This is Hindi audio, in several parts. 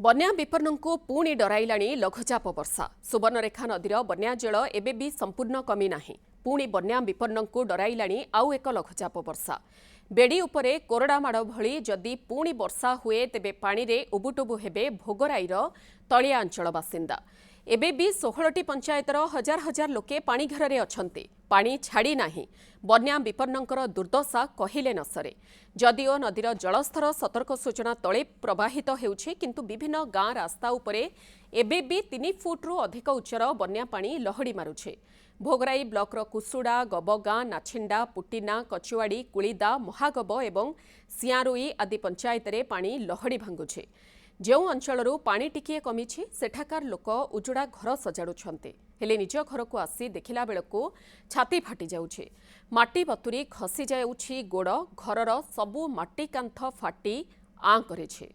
बन्या विपन्नଙ୍କୁ पुणी डराइलाणी लघुचाप वर्षा सुवर्णरेखा नदीर बन्या जल एबे भी संपूर्ण कमी नाही पुणी बन्या विपन्नଙ୍କୁ डराइलाणी आउ एक लघुचाप वर्षा बेड़ी उपरे कोरडा माड़ भली जदि पुणी वर्षा हुए तेबे पानी रे उबुटुबु हेबे भोगराईर तलिया अंचल बासिंदा एबे भी 16टी पंचायतर हजार हजार लोके पानी घरे अछंती पानी छाड़ी नाही बन्या विपन्नଙ୍କର दुर्दशा कहिले न सरे जदिओ नदीर जलस्तर सतर्क सूचना तले प्रवाहित हेउछि किंतु विभिन्न गाँ रास्ता उपरे एबे भी 3 फुट्रु अधिक उच्चर बन्या पानी लहड़ी मारुछे भोगराई ब्लॉकर कुसुड़ा गबगाँ नाछिंडा पुटिना कचुआड़ी कुलिदा महागब एवं सियारुई आदि पंचायतरे पानी लहड़ी भांगुछे जो अंचल पानी टिकिए कमिछि सेठाकार लोक उजुड़ा घर सजाड़ुछन्ते हेले निज घर को आसी देखिला बेलକୁ छाती फाटी जाउछे माटी बतुरी खसी जाउछि गोड़ घरर सबु माटी कांथ फाटी आं करेछे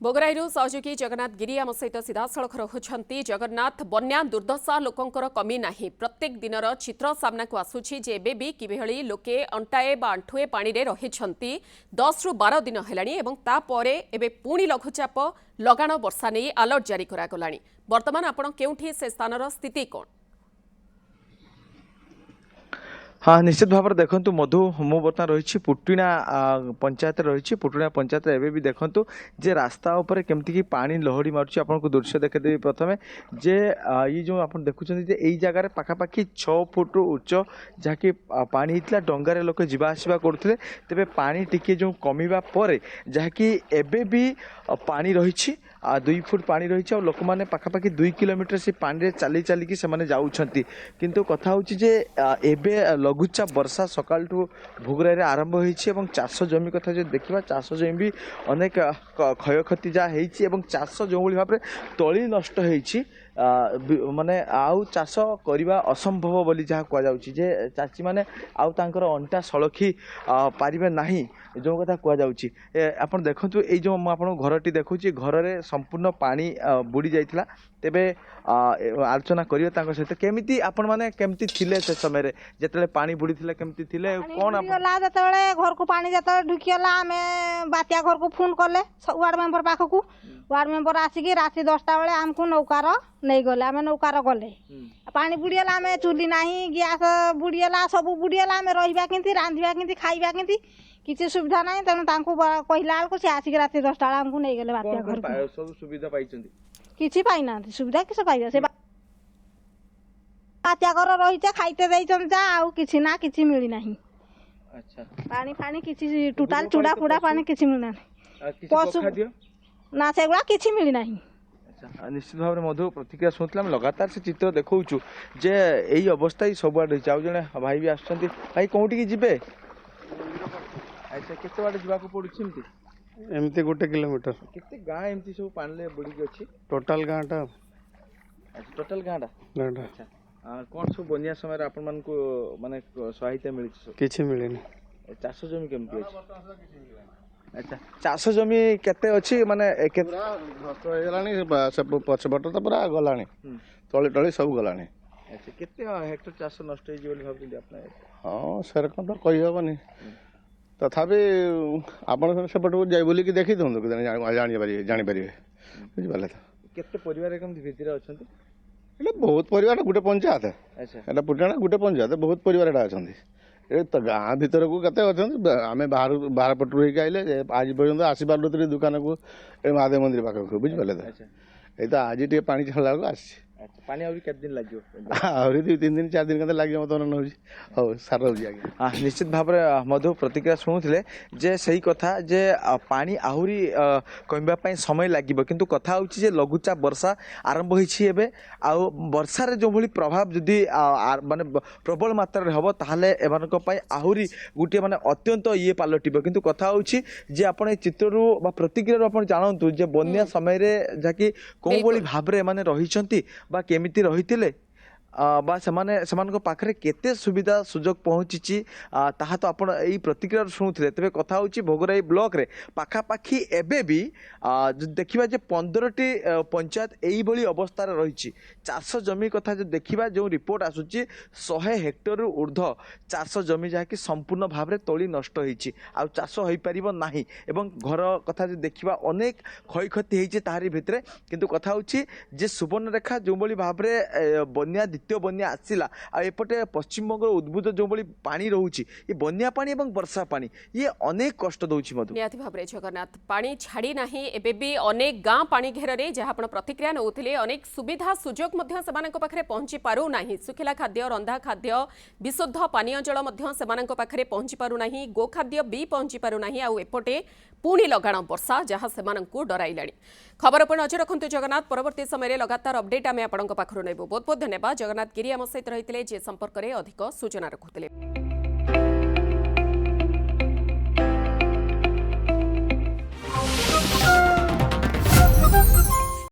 बोगराईरू सहयोगी जगन्नाथ गिरी आम सहित सीधासख रहुछन्ती जगन्नाथ बन्या दुर्दशा लोकंकर कमी नाही प्रत्येक दिनर चित्र सामना को आसुछि जे एबे भी किभଳି लोके अंटाए बा आंठुए पानी रे रहिछन्ती 10 रु 12 दिन हेलाणी एवं तापरे एबे पुणी लघुचाप लगाण वर्षा नै अलर्ट जारी करा गलाणी वर्तमान आपण केउठी से स्थानर स्थिति कोन हाँ निश्चित भाव में देखु मधु मु बर्तमान रही पुटिना पंचायत रही पुटिना पंचायत एवं भी देखु जे रास्ता उपर केमती की पानी लहड़ी मार्च आपको दृश्य देखेदेवी प्रथमे जे ये जो आप देखुं यही जगार पखापाखि 6 फुट उच्च जहाँकि पानी होता डंगार लोक जावासवा करुले तेरे पानी टिके जो कमिबा परे जहाँकि एबे भी पानी रही 2 फुट पानी रही लोक मैंने पखापाखि 2 किलोमीटर से पानी चली चलिकी से जाऊँच किंतु कथा होबे लघुचाप वर्षा सकाल भोगराई आरंभ होती चाष जमी कथा जो देखा चाष जमी भी अनेक क्षय क्षति जहाँ चाष जो भाव में तली नष्ट होती माने आउ चाष करवा असंभव बोली जहाँ कहुच्छी जे चाषी मैंने आउ तांकर अंटा सड़खी पारिबे नाही जो कथा कहुच्छी आप देखु ये जो मुझे घरटी देखुची घर में संपूर्ण पानी बुड़ी जाइथिला तेबे आलोचना करियो सहित केमिति आपण माने केमिति थिले से समय जेतले पानी बुड़ी थिले केमिति थिले कोन ला जेतले घर को पानी जेतले ढुकियला आमे बातिया घर को फोन करले वार्ड मेंबर पाखकू वार्ड मेंबर आसिकी राति 10टा बेले हमको नौकार नहीं गले आमे नौकार गले पानी बुड़ीला आमे चुली नाही गैस बुड़ीला सब बुड़ीला आमे रहिबा किंति रांधिबा किंति खाइबा किंति किसी सुविधा नहीं तेणु कहला बेलू से आसिक राति 10टा बेले हमको नहीं गले बातिया घर सब सुविधा पाइछन्ती किछि पाई ना सुविधा किस पाइबा से बातिया घर रहिते खाइते देइछन जा आउ किछि ना किछि मिली नाही अच्छा पानी पानी किछि टोटल चूड़ा फुड़ा पानी किछि मिली नाही पशु खाद्य ना सेगुड़ा किछि मिली नाही अच्छा निश्चित भाव में मधु प्रतिक्रिया शुणुला लगातार से चित्र देखौछु जे एई अवस्था ही सब आडे जाउ जने भाई भी आछन्ती भाई कोउठी की जिबे अच्छा केते बाटे जिबाको पडुछि एमती 1 किलोमीटर केते गाँ एमती सब पानी बुड़ी अछि टोटल गाँटा अच्छा टोटल गाँटा अच्छा कौन सब बनिया समय आपण मन को माने सहायता मिली किछि मिलेनी चाष जमी केमती अछि अच्छा चाष जमी केते अछि माने पूरा नष्ट हो गलानी सब पछबट तो पूरा गलानी तळे तळे सब गलानी अच्छा केते हेक्टर चाष नष्ट हो जिवली भाबुली आपने हां सरकम तो कहि होबनी तथापि आपण सेपट जाय बोली कि देखि दउन जानि परिबे बुझि पाले त केते परिवार केमती भितिर अछंती एले बहुत परिवार गुटे पंचायत अच्छा एटा पुटाणा गुटे पंचायत बहुत परिवार एटा अछंती ए तो गाँ भीतर को केते अछंती आमे बाहर पटु रही आइले आज पर्यंत आसी पारलुतरी दुकान को ए महादेव मंदिर पाखक बुझि पाले त अच्छा ए तो आज टे पानी छला को आसी पानी आउरी केते दिन लागियो आउरी 2-3 दिन 4 दिन कते लागियो मत न होजी हो सार होजी आगे निश्चित भाव में मधु प्रतिक्रिया शुणुले जे सही कथा जे पानी आहुरी कमिबा पई समय लागिबो किंतु कथा होची जे लघुचाप वर्षा आरंभ होईछि एबे आ वर्षा रे जो भली प्रभाव जदी माने प्रबल मात्रा रे हबो ताहाले एमानक पई आहुरी गुटे माने अत्यंत ये पालटिबो किंतु कथा होची जे आपण ए चित्ररू बा प्रतिक्रिया रू आपण जानंतु जे बन्या समय रे जाकी कोन बोली भाव रे माने रहिछंती बा केमिति रहितिले बा सेमानक पाखरे केते सुविधा सुजोग पहुँची ताहा तो आपण एई प्रतिक्रिया शुणुथिले तेबे कथा होची भोगराई ब्लॉक रे पाखापाखि एबे भी देखिबा जे 15टी पंचायत एई भली अवस्था रे रहिछि। चाष जमी कथा जो देखिबा जो रिपोर्ट आसुची 100 हेक्टर रु ऊर्ध्व चाष जमी जहाँकि संपूर्ण भाव रे तोली नष्ट होइछि आ चाष होई परिबो नाही एवं घर कथा जो देखिबा अनेक क्षयक्षति होइछि ताहारी भितरे किंतु कथा होछि जे सुवर्णरेखा जो भली भाव रे बन्या द्वितीय बन्या आसिला आ एपटे पश्चिमबंग उद्भूत जो भली पानी रहुछि ये बन्या पानी एवं वर्षा पानी ये अनेक कष्ट दउछि मधु। निहाती भाବରେ जगन्नाथ पानी छाड़ी नाही एबे भी अनेक गाँ पानी घेରରେ जहाँ आपण प्रतिक्रिया नउथिले अनेक सुविधा सुजोग मध्य सेमानक पाखरे पहुंची पारु नाही। सुखिला खाद्य रंधा खाद्य विशुद्ध पानीय जल मध्य सेमानक पाखरे पहुंची पारु नाही। गो खाद्य भी पहुंची पारु नाही आ एपटे पुणी लगाण वर्षा जहाँ सेमानंकु डराइलाणी। खबर पर नजर रखंतु जगन्नाथ परवर्ती समय लगातार अपडेट आमे आपणक पाखरु नेबु। बहुत बहुत धन्यवाद जगन्नाथ गिरी आम सहित रहिथिले जे संपर्क रे अधिक सूचना रखुथिले।